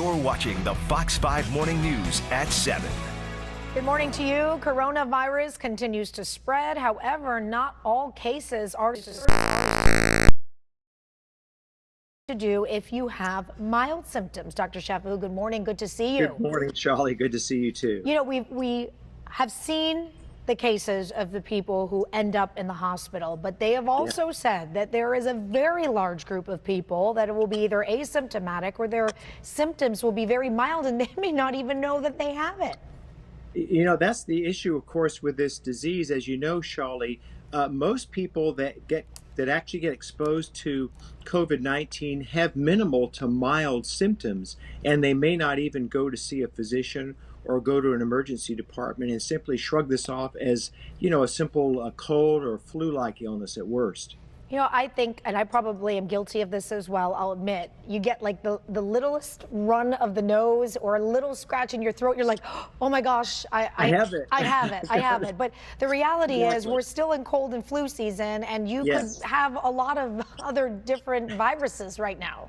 You're watching the Fox 5 Morning News at 7. Good morning to you. Coronavirus continues to spread. However, not all cases are to do if you have mild symptoms. Dr. Chaffoo, good morning. Good to see you. Good morning, Shally. Good to see you too. You know, we have seen the cases of the people who end up in the hospital, but they have also said that there is a very large group of people that will be either asymptomatic or their symptoms will be very mild and they may not even know that they have it. You know, that's the issue, of course, with this disease. As you know, Shally, most people that actually get exposed to COVID-19 have minimal to mild symptoms, and they may not even go to see a physician or go to an emergency department and simply shrug this off as, you know, a simple cold or flu-like illness at worst. You know, I think, and I probably am guilty of this as well, I'll admit, you get like the littlest run of the nose or a little scratch in your throat, you're like, oh my gosh, I have it. I have it. But the reality is we're still in cold and flu season, and you could have a lot of other different viruses right now.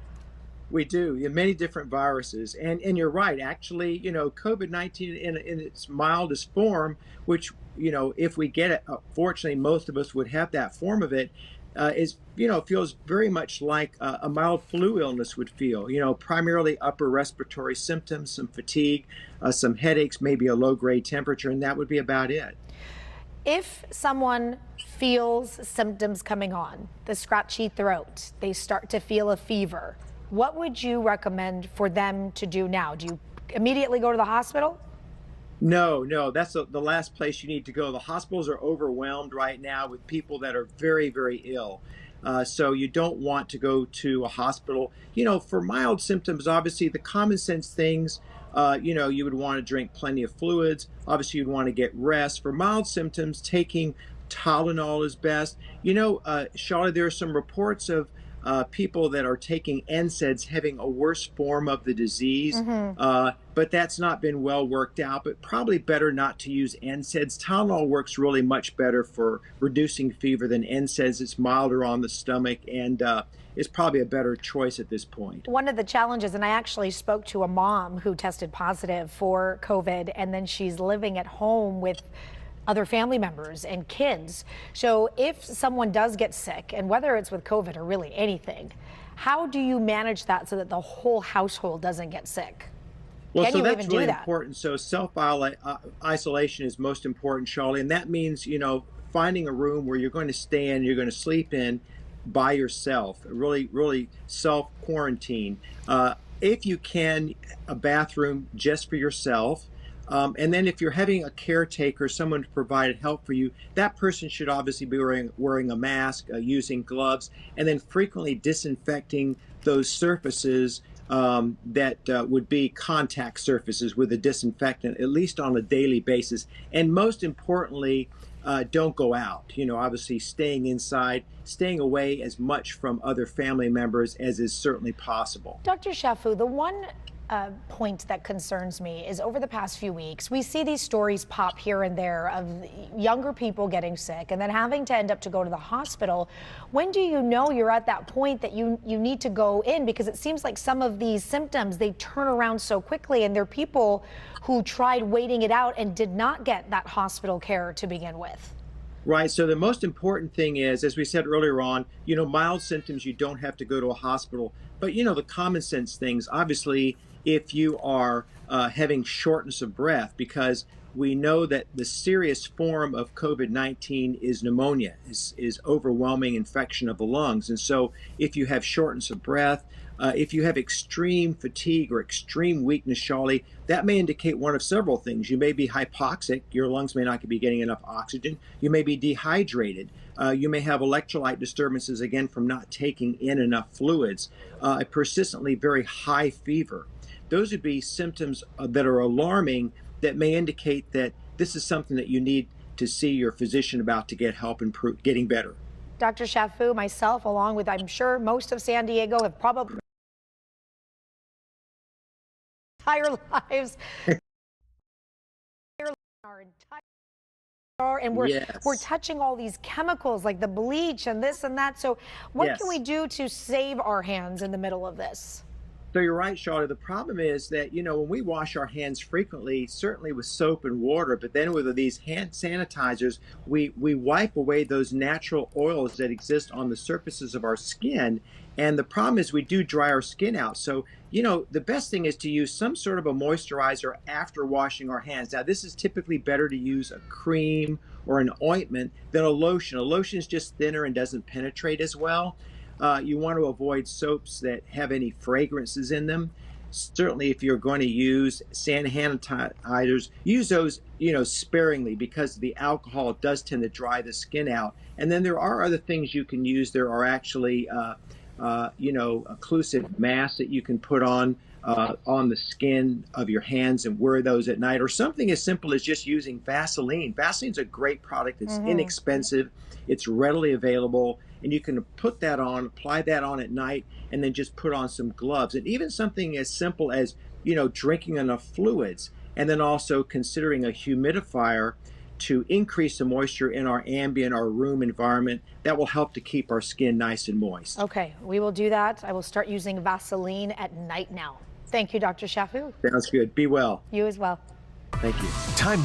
We do, many different viruses. And you're right, actually, you know, COVID-19 in its mildest form, which, you know, if we get it, fortunately, most of us would have that form of it, is, you know, feels very much like a mild flu illness would feel, you know, primarily upper respiratory symptoms, some fatigue, some headaches, maybe a low-grade temperature, and that would be about it. If someone feels symptoms coming on, the scratchy throat, they start to feel a fever, what would you recommend for them to do now? Do you immediately go to the hospital? No, that's the last place you need to go. The hospitals are overwhelmed right now with people that are very, very ill. So you don't want to go to a hospital. You know, for mild symptoms, obviously the common sense things, you know, you would want to drink plenty of fluids. Obviously, you'd want to get rest. For mild symptoms, taking Tylenol is best. You know, Shally, there are some reports of people that are taking NSAIDs having a worse form of the disease, but that's not been well worked out, but probably better not to use NSAIDs. Tylenol works really much better for reducing fever than NSAIDs. It's milder on the stomach and is probably a better choice at this point. One of the challenges, and I actually spoke to a mom who tested positive for COVID, and then she's living at home with other family members and kids. So if someone does get sick, and whether it's with COVID or really anything, how do you manage that so that the whole household doesn't get sick? Well, so that's really important. So self-isolation is most important, Shally, and that means, you know, finding a room where you're going to stay in, you're going to sleep in by yourself, really self-quarantine. If you can, a bathroom just for yourself. And then if you're having a caretaker, someone to provide help for you, that person should obviously be wearing a mask, using gloves, and then frequently disinfecting those surfaces that would be contact surfaces with a disinfectant, at least on a daily basis. And most importantly, don't go out. You know, obviously staying inside, staying away as much from other family members as is certainly possible. Dr. Chaffoo, the one point that concerns me is over the past few weeks, we see these stories pop here and there of younger people getting sick and then having to end up to go to the hospital. When do you know you're at that point that you need to go in? Because it seems like some of these symptoms, they turn around so quickly, and there are people who tried waiting it out and did not get that hospital care to begin with. Right. So the most important thing is, as we said earlier on, you know, mild symptoms, you don't have to go to a hospital. But, you know, the common sense things, obviously, if you are having shortness of breath, because we know that the serious form of COVID-19 is pneumonia, is overwhelming infection of the lungs. And so if you have shortness of breath, if you have extreme fatigue or extreme weakness, Shally, that may indicate one of several things. You may be hypoxic. Your lungs may not be getting enough oxygen. You may be dehydrated. You may have electrolyte disturbances, again, from not taking in enough fluids. A persistently very high fever. Those would be symptoms that are alarming that may indicate that this is something that you need to see your physician about to get help in getting better. Dr. Chaffoo, myself, along with, I'm sure, most of San Diego have probably entire lives. Our entire and we're touching all these chemicals like the bleach and this and that. So what can we do to save our hands in the middle of this? So you're right, Shawty. The problem is that, when we wash our hands frequently, certainly with soap and water, but then with these hand sanitizers, we wipe away those natural oils that exist on the surfaces of our skin. And the problem is we do dry our skin out. So, the best thing is to use some sort of a moisturizer after washing our hands. Now, this is typically better to use a cream or an ointment than a lotion. A lotion is just thinner and doesn't penetrate as well. You want to avoid soaps that have any fragrances in them. Certainly, if you're going to use sanitizers, use those, sparingly, because the alcohol does tend to dry the skin out. And then there are other things you can use. There are actually, occlusive masks that you can put on the skin of your hands and wear those at night, or something as simple as just using Vaseline. Vaseline's a great product. It's inexpensive. It's readily available, and you can put that on, apply that on at night, and then just put on some gloves. And even something as simple as, drinking enough fluids, and then also considering a humidifier to increase the moisture in our ambient, our room environment. That will help to keep our skin nice and moist. Okay, we will do that. I will start using Vaseline at night now. Thank you, Dr. Chaffoo. Sounds good. Be well. You as well. Thank you. Time